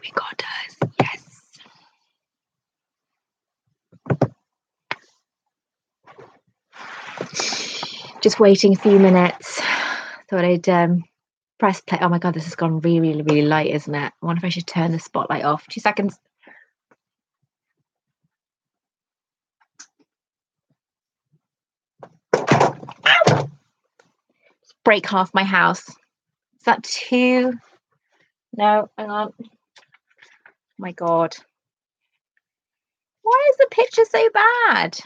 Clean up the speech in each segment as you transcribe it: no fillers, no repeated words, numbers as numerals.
We got us. Yes. Just waiting a few minutes. Thought I'd press play. Oh my god, this has gone really, really light, isn't it? I wonder if I should turn the spotlight off. 2 seconds. Ow! Just break half my house. Is that too? No, hang on. Oh my god. Why is the picture so bad?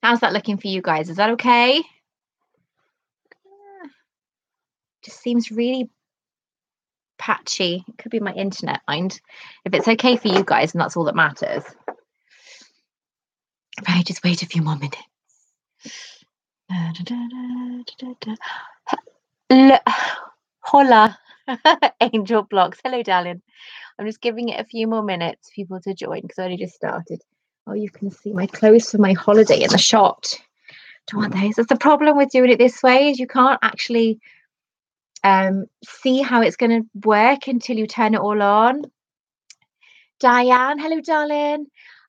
How's that looking for you guys? Is that okay? Just seems really patchy. It could be my internet, mind. If it's okay for you guys, and that's all that matters. Right, just wait a few more minutes. Hola, Angel Blocks. Hello, darling. I'm just giving it a few more minutes for people to join because I only just started. Oh, you can see my clothes for my holiday in the shot. Don't want those. That's the problem with doing it this way is you can't actually see how it's going to work until you turn it all on. Diane, hello, darling.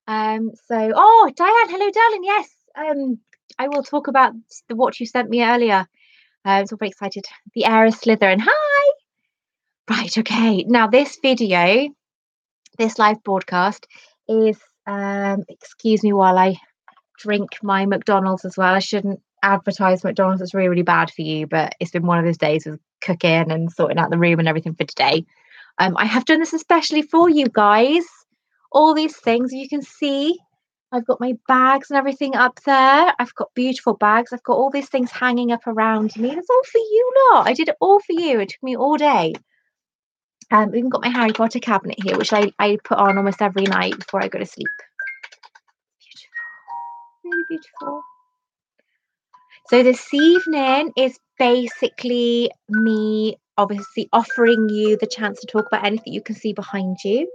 Diane, hello, darling. Yes, I will talk about the watch you sent me earlier. I'm so very excited. The Heir of Slytherin. Hi. Right. Okay. Now this video, this live broadcast is. Excuse me while I drink my McDonald's as well. I shouldn't advertise McDonald's. It's really, really bad for you. But it's been one of those days with cooking and sorting out the room and everything for today. I have done this especially for you guys. All these things you can see. I've got my bags and everything up there. I've got beautiful bags. I've got all these things hanging up around me. It's all for you lot. I did it all for you. It took me all day. I've even got my Harry Potter cabinet here, which I put on almost every night before I go to sleep. Beautiful. Really beautiful. So this evening is basically me obviously offering you the chance to talk about anything you can see behind you.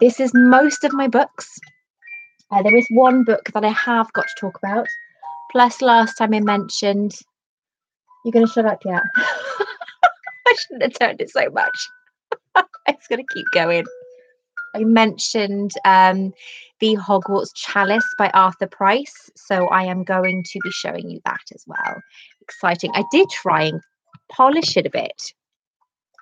This is most of my books. There is one book that I have got to talk about. Plus, last time I mentioned, you're going to shut up yet? I shouldn't have turned it so much. It's going to keep going. I mentioned the Hogwarts Chalice by Arthur Price. So I am going to be showing you that as well. Exciting. I did try and polish it a bit.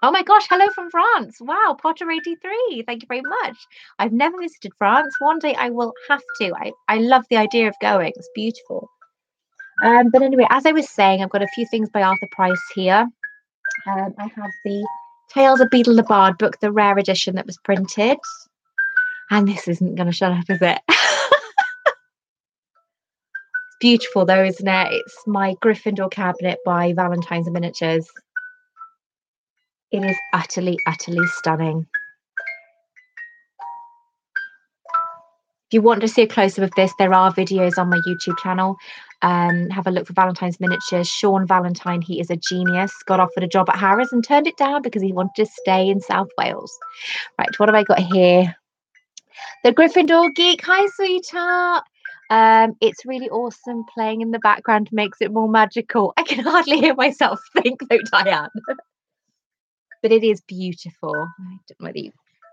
Oh my gosh, hello from France. Wow, Potter83. Thank you very much. I've never visited France. One day I will have to. I love the idea of going. It's beautiful. But anyway, as I was saying, I've got a few things by Arthur Price here. I have the Tales of Beedle the Bard book, the rare edition that was printed. And this isn't going to shut up, is it? It's beautiful though, isn't it? It's my Gryffindor cabinet by Valentine's Miniatures. It is utterly, utterly stunning. If you want to see a close-up of this, there are videos on my YouTube channel. Have a look for Valentine's Miniatures. Sean Valentine, he is a genius. Got offered a job at Harrods and turned it down because he wanted to stay in South Wales. Right, what have I got here? The Gryffindor Geek. Hi, sweetheart. It's really awesome. Playing in the background makes it more magical. I can hardly hear myself think, though, Diane. But it is beautiful. I don't know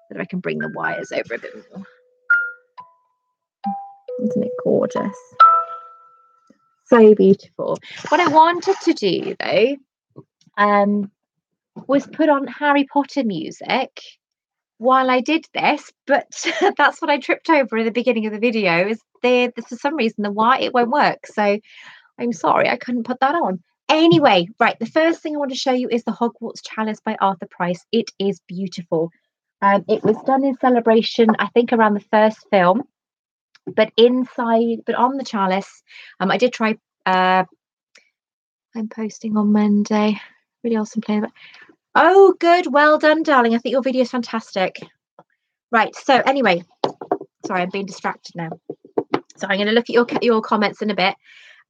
whether I can bring the wires over a bit more. Isn't it gorgeous? So beautiful. What I wanted to do, though, was put on Harry Potter music while I did this, but that's what I tripped over in the beginning of the video. Is for some reason it won't work. So I'm sorry I couldn't put that on. Anyway, right, the first thing I want to show you is the Hogwarts Chalice by Arthur Price. It is beautiful. It was done in celebration, I think, around the first film. But on the chalice, I did try. I'm posting on Monday. Really awesome playing. Oh, good. Well done, darling. I think your video is fantastic. Right. So anyway, sorry, I'm being distracted now. So I'm going to look at your comments in a bit.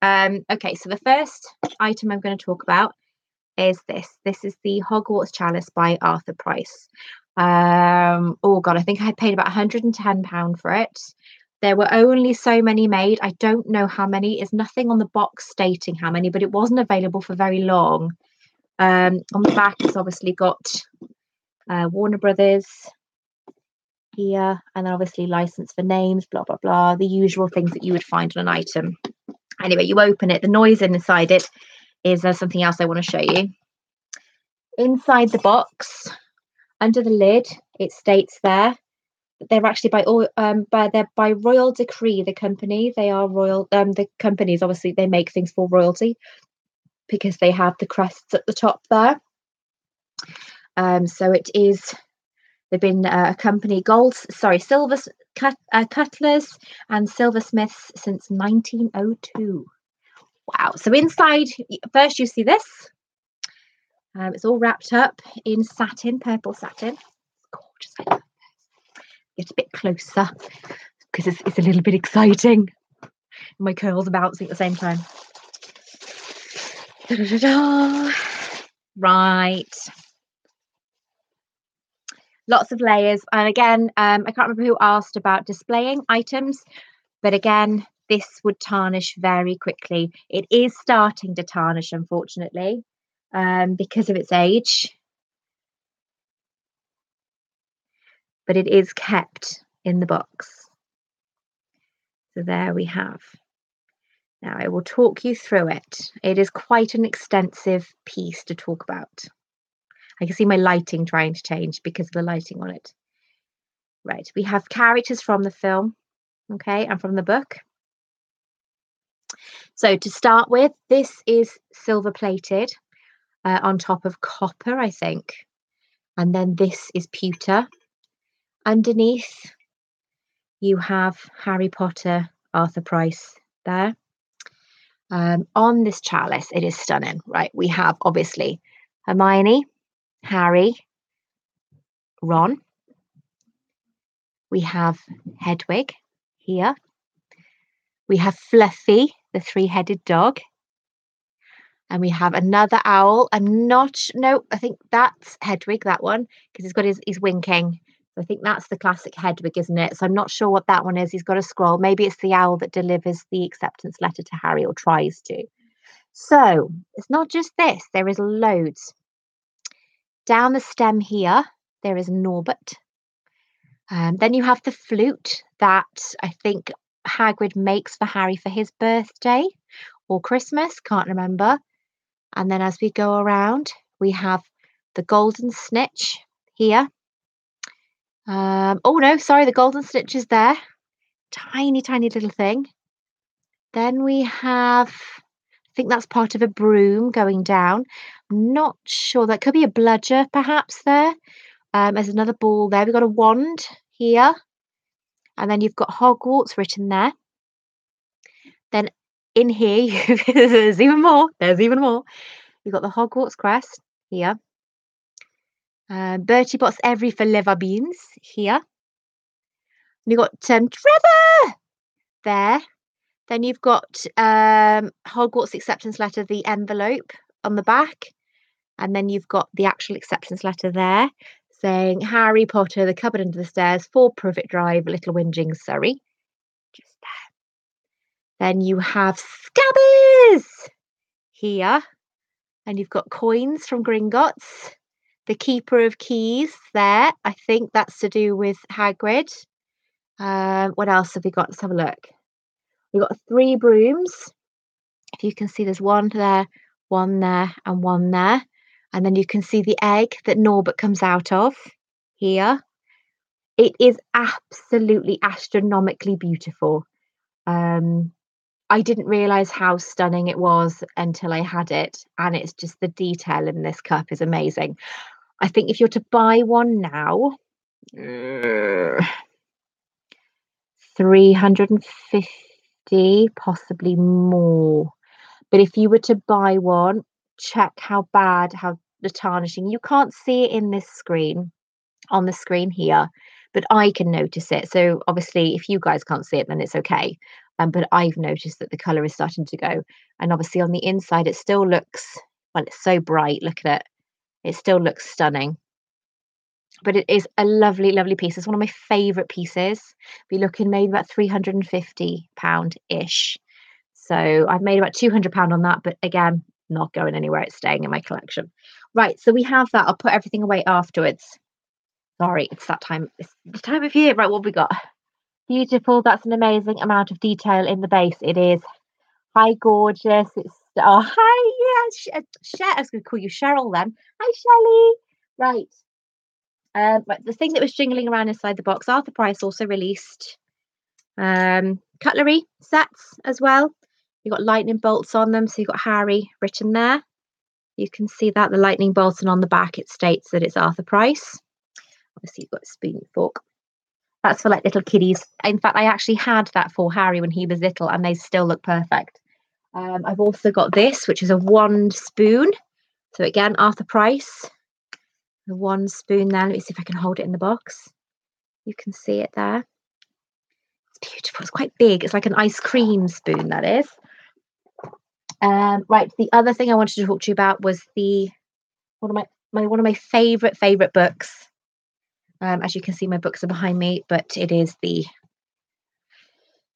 Okay, so the first item I'm going to talk about is this. This is the Hogwarts Chalice by Arthur Price. Oh God, I think I paid about £110 for it. There were only so many made. I don't know how many. There's nothing on the box stating how many, but it wasn't available for very long. On the back, it's obviously got Warner Brothers here, and then obviously license for names, blah, blah, blah, the usual things that you would find on an item. Anyway, you open it, the noise inside it is something else I want to show you. Inside the box, under the lid, it states there that they're actually by royal decree, the company, they are royal, the companies, obviously, they make things for royalty because they have the crests at the top there. So it is, they've been a company, silver cutlers and silversmiths since 1902. Wow. So inside, first you see this. It's all wrapped up in satin, purple satin. Gorgeous. I love this. Get a bit closer because it's a little bit exciting. My curls are bouncing at the same time. Da-da-da-da. Right. Lots of layers. And again, I can't remember who asked about displaying items, but again, this would tarnish very quickly. It is starting to tarnish, unfortunately, because of its age. But it is kept in the box. So there we have. Now I will talk you through it. It is quite an extensive piece to talk about. I can see my lighting trying to change because of the lighting on it. Right, we have characters from the film, okay, and from the book. So to start with, this is silver plated on top of copper, I think. And then this is pewter. Underneath, you have Harry Potter, Arthur Price there. On this chalice, it is stunning, right? We have obviously Hermione, Harry, Ron. We have Hedwig here. We have Fluffy, the three-headed dog. And we have another owl. I think that's Hedwig, that one, because he's got he's winking. So I think that's the classic Hedwig, isn't it? So I'm not sure what that one is. He's got a scroll. Maybe it's the owl that delivers the acceptance letter to Harry, or tries to. So it's not just this. There is loads. Down the stem here, there is Norbert. Then you have the flute that I think Hagrid makes for Harry for his birthday or Christmas, can't remember. And then as we go around, we have the golden snitch here. Oh no, sorry, the golden snitch is there. Tiny, tiny little thing. Then we have, I think that's part of a broom going down. I'm not sure, that could be a bludger perhaps there. There's another ball there. We've got a wand here. And then you've got Hogwarts written there. Then in here, there's even more. There's even more. You've got the Hogwarts crest here. Bertie Bott's every for liver beans here. And you've got Trevor there. Then you've got Hogwarts acceptance letter, the envelope on the back. And then you've got the actual acceptance letter there saying Harry Potter, the cupboard under the stairs, 4 Privet Drive, Little Whinging, Surrey. Just there. Then you have Scabbers here. And you've got coins from Gringotts. The Keeper of Keys there. I think that's to do with Hagrid. What else have we got? Let's have a look. We've got 3 brooms. If you can see, there's one there, and one there. And then you can see the egg that Norbert comes out of here. It is absolutely astronomically beautiful. I didn't realise how stunning it was until I had it. And it's just, the detail in this cup is amazing. I think if you're to buy one now, 350, possibly more. But if you were to buy one, check how the tarnishing. You can't see it in this screen, on the screen here, but I can notice it. So obviously, if you guys can't see it, then it's okay. But I've noticed that the colour is starting to go. And obviously on the inside, it still looks, well, it's so bright. Look at it. It still looks stunning. But it is a lovely, lovely piece. It's one of my favourite pieces. Be looking maybe about £350-ish. So I've made about £200 on that, but again, not going anywhere. It's staying in my collection. Right, so we have that. I'll put everything away afterwards. Sorry, it's that time. It's the time of year. Right, what have we got? Beautiful. That's an amazing amount of detail in the base. It is. Hi, gorgeous. It's hi. Yeah, I was going to call you Cheryl then. Hi, Shelley. Right. Right. The thing that was jingling around inside the box. Arthur Price also released cutlery sets as well. You got lightning bolts on them, so you got Harry written there. You can see that the lightning bolt, and on the back it states that it's Arthur Price. Obviously, you've got a spoon and fork. That's for like little kiddies. In fact, I actually had that for Harry when he was little, and they still look perfect. I've also got this, which is a wand spoon. So again, Arthur Price. The wand spoon there. Let me see if I can hold it in the box. You can see it there. It's beautiful. It's quite big. It's like an ice cream spoon, that is. Right. The other thing I wanted to talk to you about was one of my favorite books. As you can see, my books are behind me, but it is the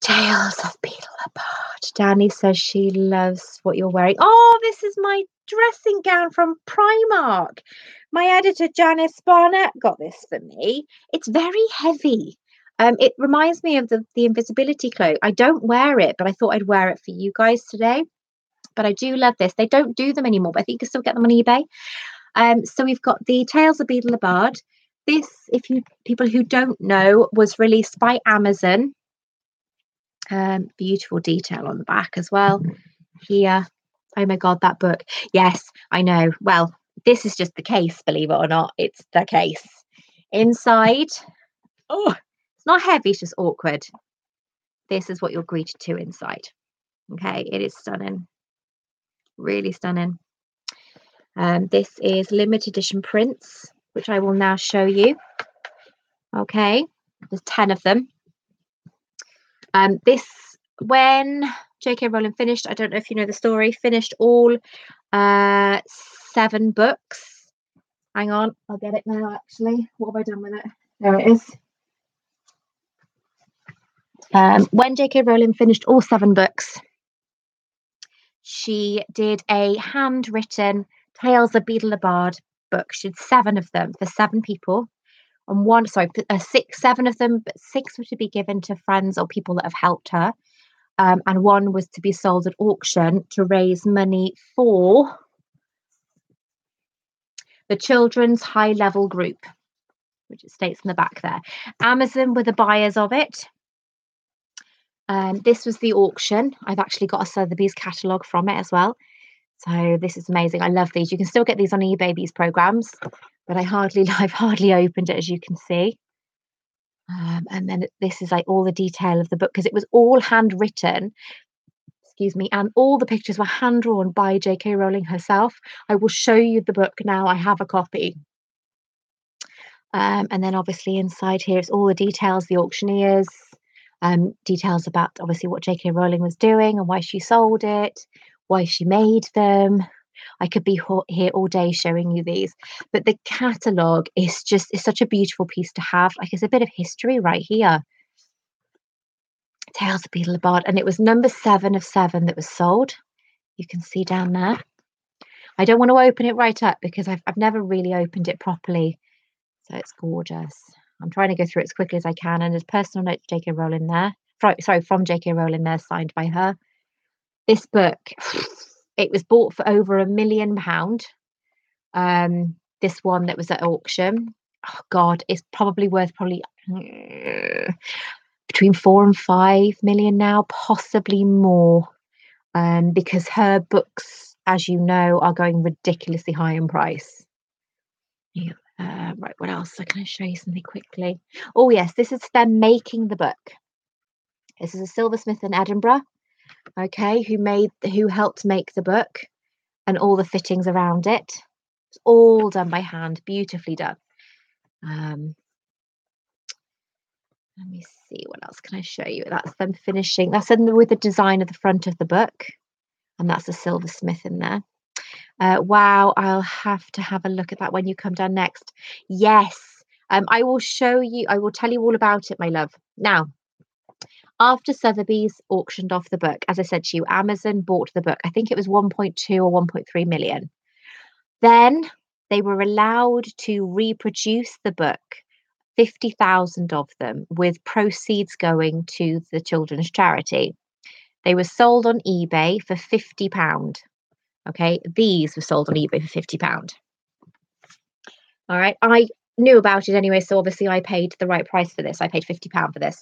Tales of Beedle Apart. Danny says she loves what you're wearing. Oh, this is my dressing gown from Primark. My editor, Janice Barnett, got this for me. It's very heavy. It reminds me of the invisibility cloak. I don't wear it, but I thought I'd wear it for you guys today. But I do love this. They don't do them anymore, but I think you can still get them on eBay. So we've got the Tales of Beedle Apart. This, if you people who don't know, was released by Amazon. Beautiful detail on the back as well. Here. Oh my God, that book. Yes, I know. Well, this is just the case, believe it or not. It's the case. Inside, oh, it's not heavy, it's just awkward. This is what you're greeted to inside. Okay, it is stunning. Really stunning. This is limited edition prints, which I will now show you. Okay, there's 10 of them. This, when J.K. Rowling finished, I don't know if you know the story, finished all 7 books. Hang on, I'll get it now, actually. What have I done with it? There it is. When J.K. Rowling finished all 7 books, she did a handwritten Tales of Beedle Apart book. She did 7 of them for 7 people. And 7 of them, but 6 were to be given to friends or people that have helped her. And 1 was to be sold at auction to raise money for the Children's High Level Group, which it states in the back there. Amazon were the buyers of it. This was the auction. I've actually got a Sotheby's catalogue from it as well. So this is amazing. I love these. You can still get these on eBay, these programs, but I've hardly opened it, as you can see. And then this is like all the detail of the book, because it was all handwritten. Excuse me, and all the pictures were hand drawn by J.K. Rowling herself. I will show you the book now. I have a copy. And then obviously inside here is all the details, the auctioneers, details about obviously what J.K. Rowling was doing and why she sold it, why she made them. I could be here all day showing you these, but the catalogue is such a beautiful piece to have. Like, it's a bit of history right here. Tales of Beedle Apart, and it was number 7 of 7 that was sold. You can see down there. I don't want to open it right up because I've never really opened it properly. So it's gorgeous. I'm trying to go through it as quickly as I can, and there's personal note to J.K. Rowling there. From J.K. Rowling there, signed by her. This book, it was bought for over £1 million. This one that was at auction, oh God, it's probably worth between 4 and 5 million now, possibly more, because her books, as you know, are going ridiculously high in price. Yeah. Right, what else? I can show you something quickly. Oh yes, this is them making the book. This is a silversmith in Edinburgh, okay, who helped make the book and all the fittings around it. It's all done by hand, beautifully done. Let me see, what else can I show you? That's them finishing. That's with the design of the front of the book, and that's a silversmith in there. Wow, I'll have to have a look at that when you come down next. Yes, I will show you. I will tell you all about it, my love. Now, after Sotheby's auctioned off the book, as I said to you, Amazon bought the book. I think it was 1.2 or 1.3 million. Then they were allowed to reproduce the book 50,000 of them, with proceeds going to the children's charity. They were sold on eBay for £50. Okay, these were sold on eBay for £50. All right, I knew about it anyway, so obviously I paid the right price for this. I paid £50 for this.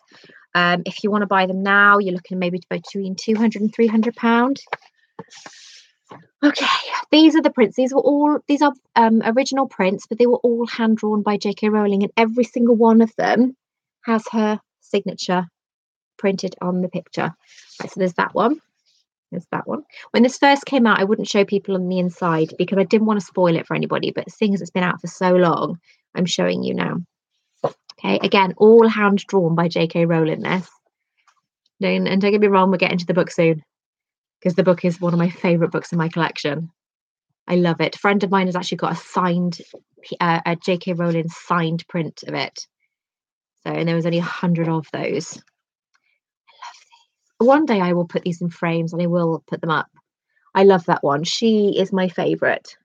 If you want to buy them now, you're looking maybe between £200 and £300. Okay, these are the prints. These are original prints, but they were all hand drawn by J.K. Rowling, and every single one of them has her signature printed on the picture. Right, so there's that one. There's that one. When this first came out, I wouldn't show people on the inside because I didn't want to spoil it for anybody. But seeing as it's been out for so long, I'm showing you now. Okay, again, all hand drawn by J.K. Rowling. This. And don't get me wrong, we're getting to the book soon, because the book is one of my favourite books in my collection. I love it. A friend of mine has actually got a J.K. Rowling signed print of it. So, and there was only 100 of those. I love these. One day I will put these in frames and I will put them up. I love that one. She is my favourite.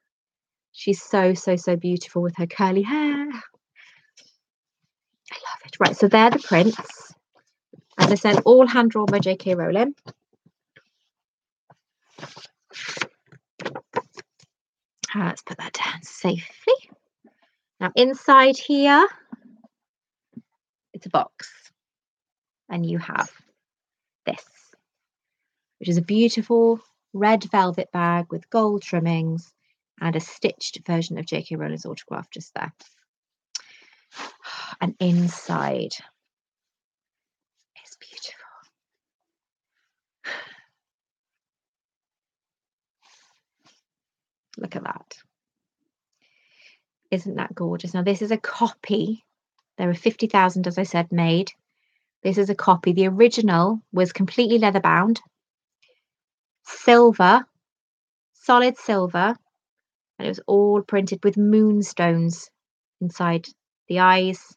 She's so, so, so beautiful with her curly hair. I love it. Right, so they're the prints. As I said, all hand drawn by J.K. Rowling. Let's put that down safely. Now inside here, it's a box. And you have this, which is a beautiful red velvet bag with gold trimmings and a stitched version of J.K. Rowling's autograph just there. And inside is beautiful. Look at that. Isn't that gorgeous? Now, this is a copy. There were 50,000, as I said, made. This is a copy. The original was completely leather bound, silver, solid silver, and it was all printed with moonstones inside the eyes.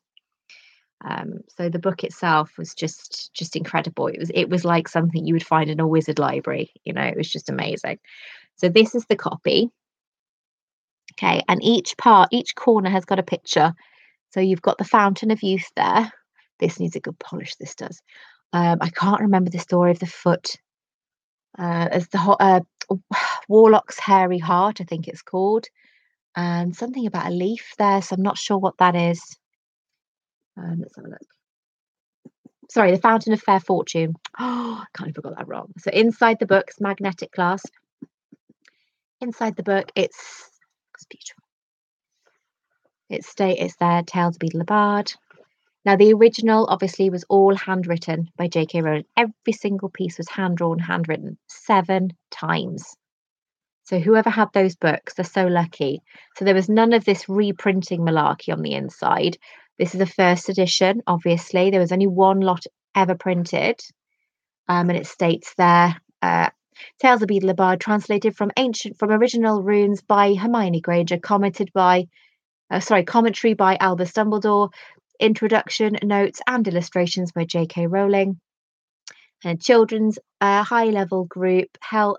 So the book itself was just incredible. It was like something you would find in a wizard library. You know, it was just amazing. So this is the copy. Okay, and each corner has got a picture. So you've got the Fountain of Youth there. This needs a good polish, this does. I can't remember the story of the foot. As the Warlock's Hairy Heart, I think it's called. And something about a leaf there, so I'm not sure what that is. Let's have a look. Sorry, the Fountain of Fair Fortune. Oh, I can't have got that wrong. So inside the book's magnetic clasp. Inside the book, it's beautiful. It's there, Tales of Beedle the Bard. Now, the original obviously was all handwritten by J.K. Rowling. Every single piece was hand-drawn, handwritten 7 times. So whoever had those books, they're so lucky. So there was none of this reprinting malarkey on the inside. This is a first edition, obviously. There was only one lot ever printed. And it states there, Tales of Beedle the Bard, translated from original runes by Hermione Granger, commentary by Albus Dumbledore, introduction, notes, and illustrations by J.K. Rowling. And children's high-level group, health,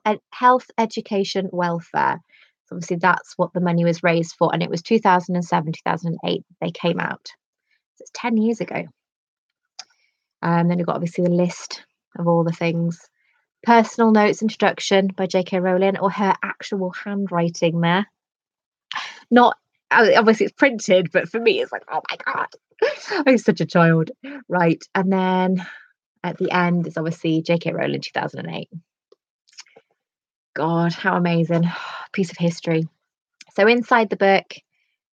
education, welfare. So obviously, that's what the money was raised for. And it was 2007, 2008 they came out. So it's 10 years ago. And then you've got obviously the list of all the things. Personal notes, introduction by J.K. Rowling, or her actual handwriting there. Not obviously it's printed, but for me it's like, oh my god, I'm such a child. Right, and then at the end is obviously J.K. Rowling 2008. God, how amazing. Piece of history. So inside the book,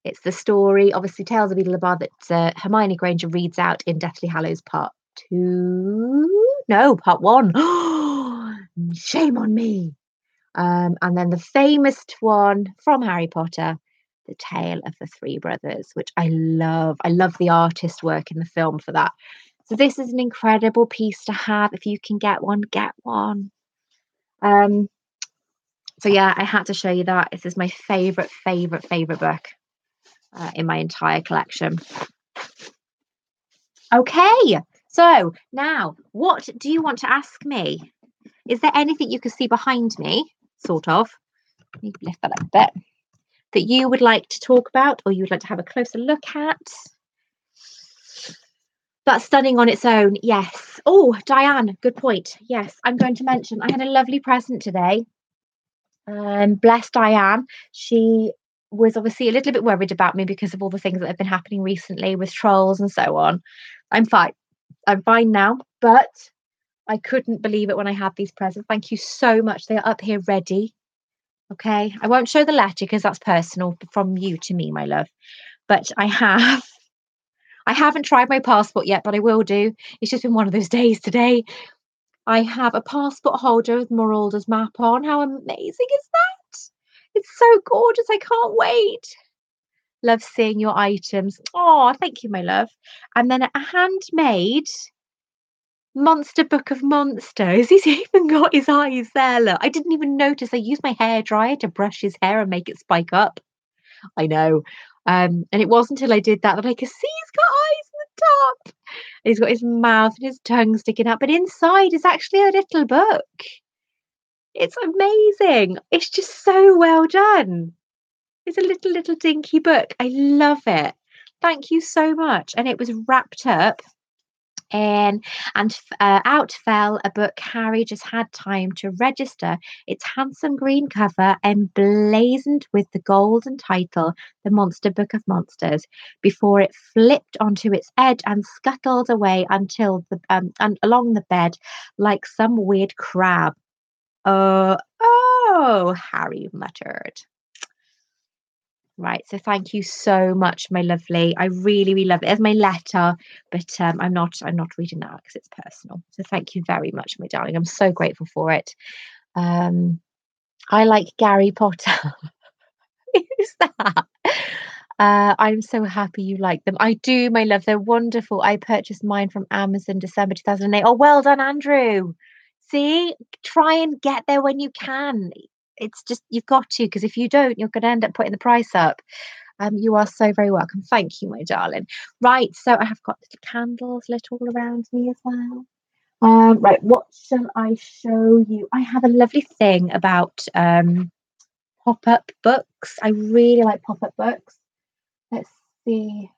it's the story, obviously Tales of Beedle the Bard, that Hermione Granger reads out in Deathly Hallows Part 1. Shame on me. And then the famous one from Harry Potter, The Tale of the Three Brothers, which I love. I love the artist work in the film for that. So this is an incredible piece to have. If you can get one, get one. So yeah, I had to show you that. This is my favorite book in my entire collection. Okay, so now what do you want to ask me? Is there anything you can see behind me, sort of? Let me lift that up a bit. That you would like to talk about, or you would like to have a closer look at? That's stunning on its own. Yes. Oh, Diane, good point. Yes, I'm going to mention I had a lovely present today. Bless Diane. She was obviously a little bit worried about me because of all the things that have been happening recently with trolls and so on. I'm fine. I'm fine now, but I couldn't believe it when I had these presents. Thank you so much. They are up here ready. Okay. I won't show the letter because that's personal from you to me, my love. But I haven't tried my passport yet, but I will do. It's just been one of those days today. I have a passport holder with Maralda's map on. How amazing is that? It's so gorgeous. I can't wait. Love seeing your items. Oh, thank you, my love. And then a handmade Monster Book of Monsters. He's even got his eyes there. Look, I didn't even notice. I used my hair dryer to brush his hair and make it spike up. I know. And it wasn't until I did that that I could see he's got eyes in the top. He's got his mouth and his tongue sticking out, but inside is actually a little book. It's amazing. It's just so well done. It's a little dinky book. I love it. Thank you so much. And it was wrapped up and out fell a book Harry just had time to register. Its handsome green cover emblazoned with the golden title, The Monster Book of Monsters, before it flipped onto its edge and scuttled away until and along the bed like some weird crab. Oh, Harry muttered. Right, so thank you so much, my lovely. I really, really love it. It's my letter, but I'm not reading that because it's personal. So thank you very much, my darling. I'm so grateful for it. I like Gary Potter. Who's that? I'm so happy you like them. I do, my love. They're wonderful. I purchased mine from Amazon December 2008. Oh, well done, Andrew. See, try and get there when you can. It's just you've got to, because if you don't, you're going to end up putting the price up. You are so very welcome. Thank you, my darling. Right, so I have got little candles lit all around me as well. Right, what shall I show you? I have a lovely thing about pop-up books. I really like pop-up books. Let's see.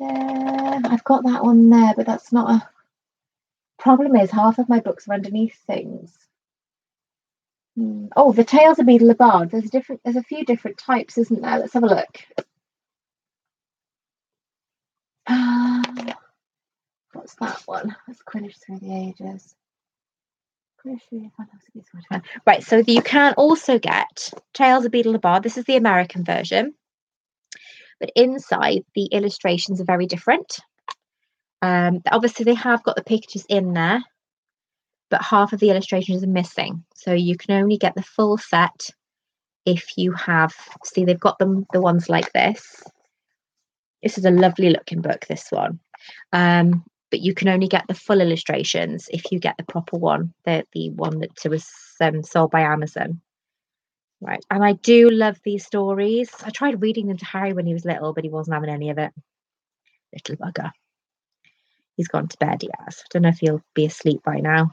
I've got that one there, but that's not a problem. Is half of my books are underneath things. Oh, the Tales of Beedle the Bard. There's a few different types, isn't there? Let's have a look. What's that one? Let's Quidditch Through the Ages. Right, so you can also get Tales of Beedle the Bard. This is the American version, but inside the illustrations are very different. Obviously, they have got the pictures in there, but half of the illustrations are missing. So you can only get the full set if you have. See, they've got them the ones like this. This is a lovely looking book. This one. But you can only get the full illustrations if you get the proper one, the one that was sold by Amazon. Right, and I do love these stories. I tried reading them to Harry when he was little, but he wasn't having any of it. Little bugger. He's gone to bed, he has. I don't know if he'll be asleep by now.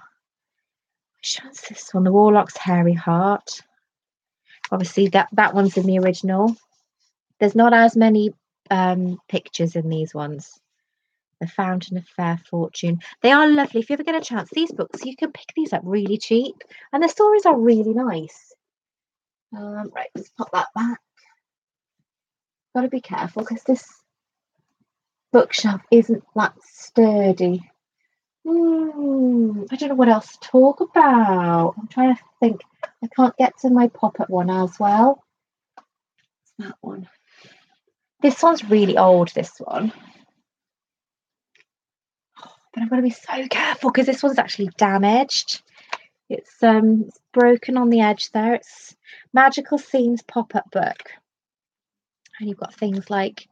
Which one's this one? The Warlock's Hairy Heart. Obviously, that one's in the original. There's not as many pictures in these ones. The Fountain of Fair Fortune. They are lovely. If you ever get a chance, these books, you can pick these up really cheap. And the stories are really nice. Right, let's pop that back. Got to be careful because this bookshelf isn't that sturdy. I don't know what else to talk about. I'm trying to think. I can't get to my pop-up one as well. What's that one? This one's really old, this one. But I've got to be so careful because this one's actually damaged. It's broken on the edge there. It's Magical Scenes pop-up book. And you've got things like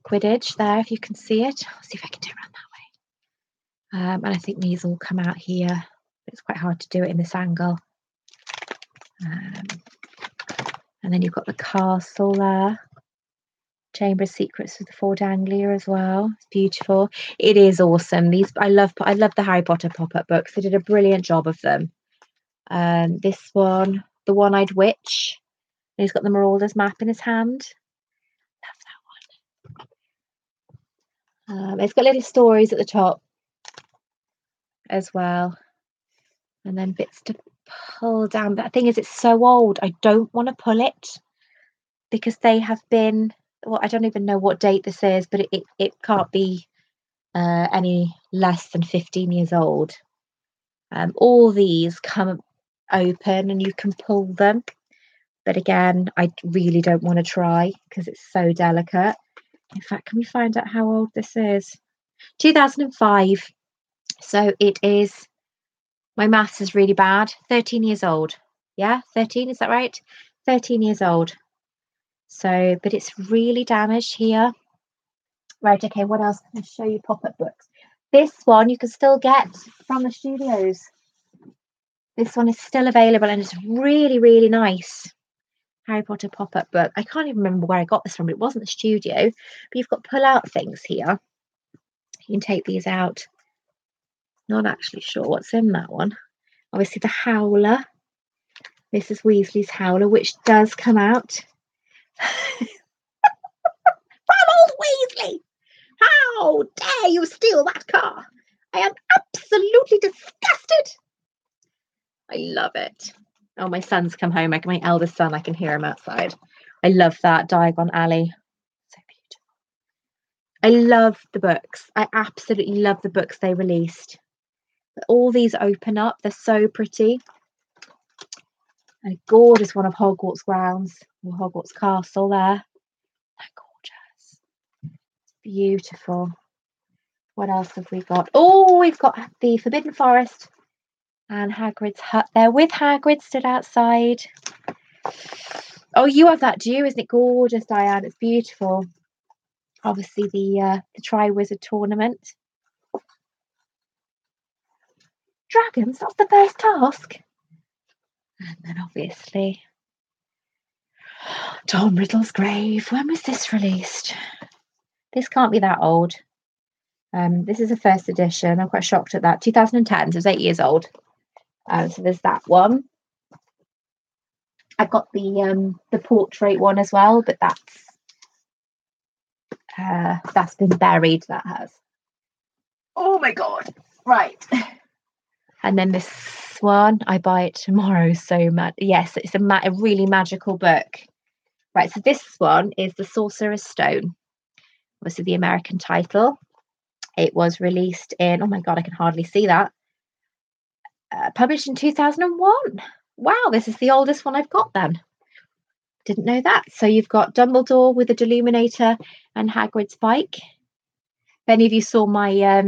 Quidditch there, if you can see it. I'll see if I can do it around that way. And I think these all come out here. It's quite hard to do it in this angle. And then you've got the castle there. Chamber of Secrets with the Ford Anglia as well. It's beautiful. It is awesome. I love the Harry Potter pop-up books. They did a brilliant job of them. This one, the One-Eyed Witch. And he's got the Marauder's map in his hand. Love that one. It's got little stories at the top as well, and then bits to pull down. But the thing is, it's so old. I don't want to pull it because they have been. Well, I don't even know what date this is, but it can't be any less than 15 years old. All these come open and you can pull them. But again, I really don't want to try because it's so delicate. In fact, can we find out how old this is? 2005. So it is, my maths is really bad. 13 years old. Yeah, 13, is that right? 13 years old. So, but it's really damaged here. Right, okay, what else can I show you? Pop-up books. This one you can still get from the studios. This one is still available and it's really, really nice. Harry Potter pop-up book. I can't even remember where I got this from. It wasn't the studio, but you've got pull-out things here. You can take these out. Not actually sure what's in that one. Obviously the Howler. This is Weasley's Howler, which does come out. Ronald Weasley! How dare you steal that car? I am absolutely disgusted. I love it. Oh, my son's come home. Like my eldest son, I can hear him outside. I love that Diagon Alley. So beautiful. I love the books. I absolutely love the books they released. All these open up. They're so pretty. And a gorgeous one of Hogwarts grounds, or Hogwarts Castle there. They're gorgeous. Beautiful. What else have we got? Oh, we've got the Forbidden Forest and Hagrid's hut there with Hagrid stood outside. Oh, you have that, do you? Isn't it gorgeous, Diane? It's beautiful. Obviously, the Triwizard Tournament. Dragons, that's the first task. And then obviously, Tom Riddle's grave. When was this released? This can't be that old. This is a first edition. I'm quite shocked at that. 2010, so it's 8 years old. So there's that one. I've got the portrait one as well, but that's been buried. That has. Oh my god! Right. And then this one, I buy it tomorrow. So yes, it's a really magical book. Right. So this one is The Sorcerer's Stone. Obviously, the American title. It was released in. Oh my god, I can hardly see that. Published in 2001. Wow, this is the oldest one I've got then. Didn't know that. So you've got Dumbledore with a Deluminator and Hagrid's bike. If any of you saw my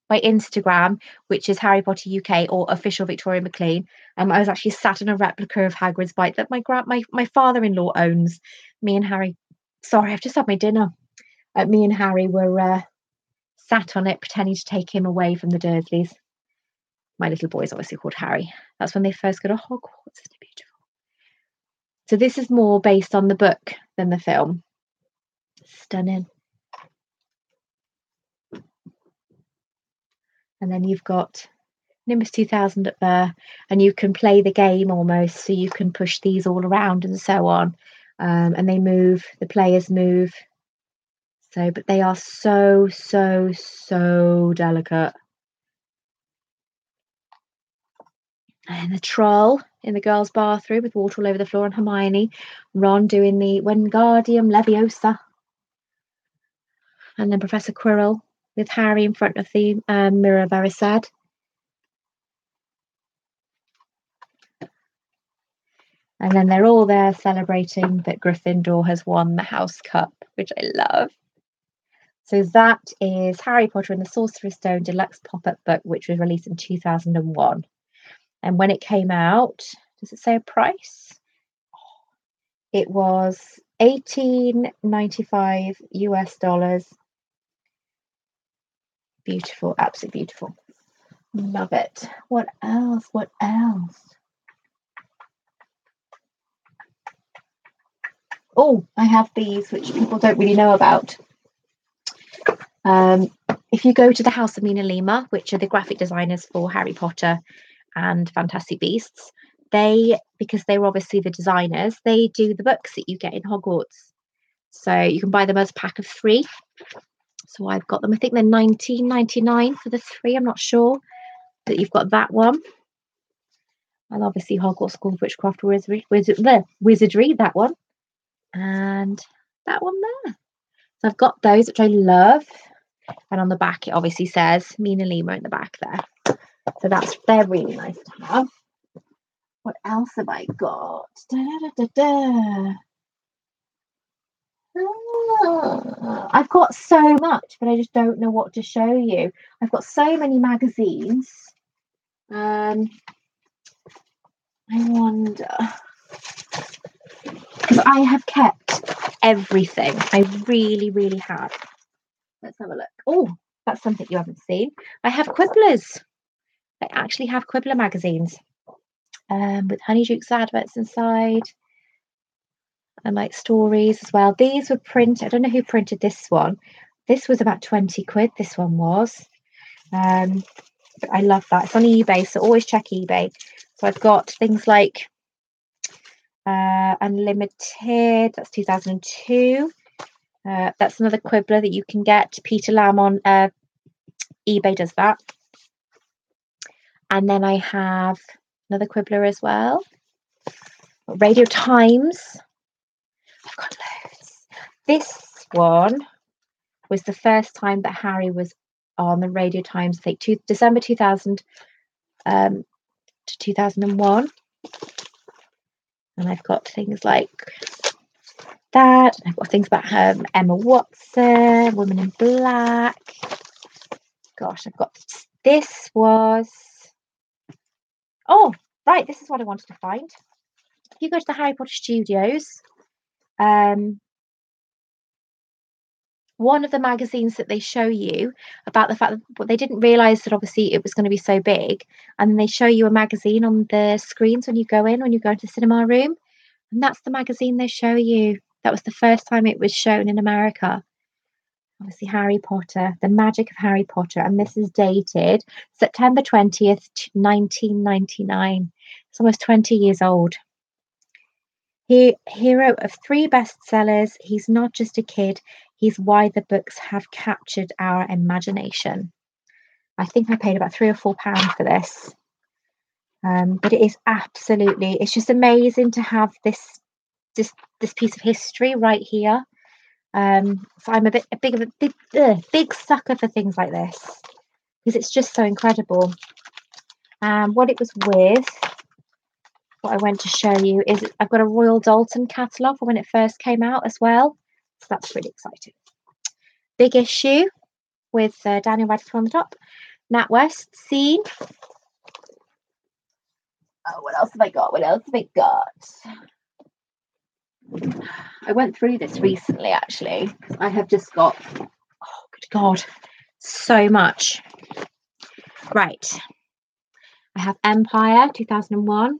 my Instagram, which is Harry Potter UK or official Victoria Maclean, I was actually sat on a replica of Hagrid's bike that my father-in-law owns. Me and Harry, sorry, I've just had my dinner. Me and Harry were sat on it pretending to take him away from the Dursleys. My little boy is obviously called Harry. That's when they first go to Hogwarts. Isn't it beautiful? So this is more based on the book than the film. Stunning. And then you've got Nimbus 2000 up there, and you can play the game almost. So you can push these all around and so on. And they move, the players move. So, but they are so, so, so delicate. And the troll in the girls' bathroom with water all over the floor, and Hermione, Ron doing the Wingardium Leviosa. And then Professor Quirrell with Harry in front of the mirror of Erised. And then they're all there celebrating that Gryffindor has won the House Cup, which I love. So that is Harry Potter and the Sorcerer's Stone Deluxe Pop-Up Book, which was released in 2001. And when it came out, does it say a price? It was $18.95 US. Beautiful, absolutely beautiful. Love it. What else? What else? Oh, I have these, which people don't really know about. If you go to the House of Mina Lima, which are the graphic designers for Harry Potter and Fantastic Beasts, because they were obviously the designers, they do the books that you get in Hogwarts. So you can buy them as a pack of 3. So I've got them. I think they're 19.99 for the 3. I'm not sure. But you've got that one. And obviously Hogwarts School of Witchcraft Wizardry, that one. And that one there. So I've got those, which I love. And on the back, it obviously says Mina Lima in the back there. So they're really nice to have. What else have I got? I've got so much, but I just don't know what to show you. I've got so many magazines. I wonder, because I have kept everything. I really, really have. Let's have a look. Oh, that's something you haven't seen. I have Quibblers. I actually have Quibbler magazines with Honeyduke's adverts inside and like stories as well. These were printed. I don't know who printed this one. This was about 20 quid. This one was. But I love that. It's on eBay, so always check eBay. So I've got things like Unlimited. That's 2002. That's another Quibbler that you can get. Peter Lamb on eBay does that. And then I have another Quibbler as well. Radio Times. I've got loads. This one was the first time that Harry was on the Radio Times, I think December 2000 to 2001. And I've got things like that. I've got things about Emma Watson, Woman in Black. Gosh, I've got this was. Oh, right. This is what I wanted to find. If you go to the Harry Potter Studios, one of the magazines that they show you about the fact that they didn't realize that obviously it was going to be so big, and they show you a magazine on the screens when you go into the cinema room, and that's the magazine they show you. That was the first time it was shown in America. Obviously Harry Potter, The Magic of Harry Potter, and this is dated September 20th, 1999. It's almost 20 years old. Hero of 3 bestsellers, he's not just a kid, he's why the books have captured our imagination. I think I paid about £3 or £4 for this. But it is absolutely, it's just amazing to have this piece of history right here. So I'm a big sucker for things like this because it's just so incredible. What it was with, what I went to show you is I've got a Royal Dalton catalogue for when it first came out as well. So that's really exciting. Big issue with Daniel Radcliffe on the top. Nat West, Scene. Oh, what else have I got? I went through this recently, actually. I have just got, oh, good God, so much. Right. I have Empire, 2001.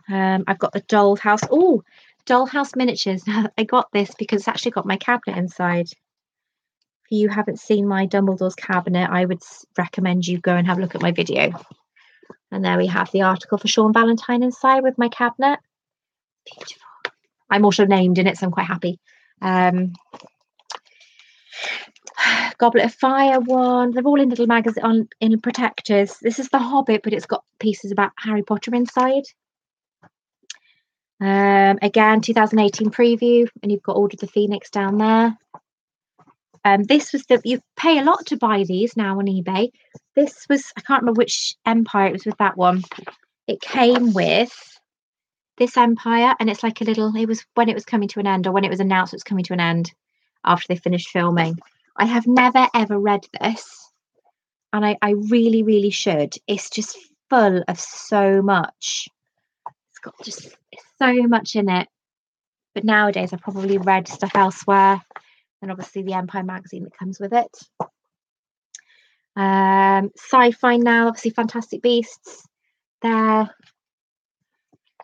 I've got the Dollhouse. Oh, Dollhouse miniatures. I got this because it's actually got my cabinet inside. If you haven't seen my Dumbledore's cabinet, I would recommend you go and have a look at my video. And there we have the article for Sean Valentine inside with my cabinet. Beautiful. I'm also named in it, so I'm quite happy. Goblet of Fire one. They're all in little magazines in protectors. This is The Hobbit, but it's got pieces about Harry Potter inside. Again, 2018 preview, and you've got Order of the Phoenix down there. This was you pay a lot to buy these now on eBay. This was, I can't remember which Empire it was with that one. It came with this Empire, and it's like it was when it was coming to an end, or when it was announced it was coming to an end after they finished filming. I have never ever read this, and I really, really should. It's just full of so much. It's got just so much in it. But nowadays I've probably read stuff elsewhere, and obviously the Empire magazine that comes with it. Sci-fi now, obviously Fantastic Beasts there.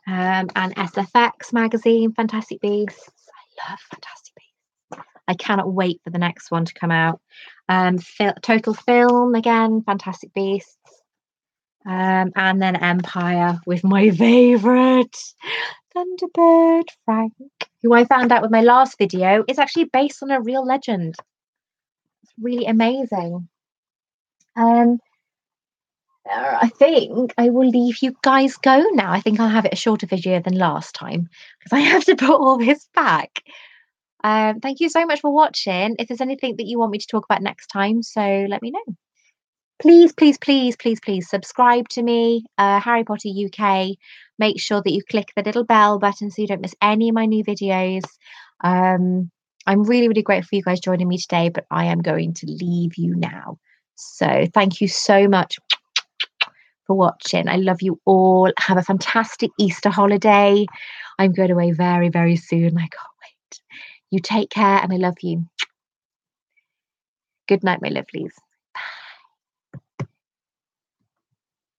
And SFX magazine, Fantastic Beasts. I love Fantastic Beasts. I cannot wait for the next one to come out. Total Film again, Fantastic Beasts. And then Empire with my favourite, Thunderbird Frank. who I found out with my last video is actually based on a real legend. It's really amazing. I think I will leave you guys go now. I think I'll have it a shorter video than last time because I have to put all this back. Thank you so much for watching. If there's anything that you want me to talk about next time, so let me know. Please, please, please, please, please subscribe to me, Harry Potter UK. Make sure that you click the little bell button so you don't miss any of my new videos. I'm really, really grateful for you guys joining me today, but I am going to leave you now. So thank you so much for watching. I love you all. Have a fantastic Easter holiday. I'm going away very, very soon. I can't wait. You take care and I love you. Good night, my lovelies.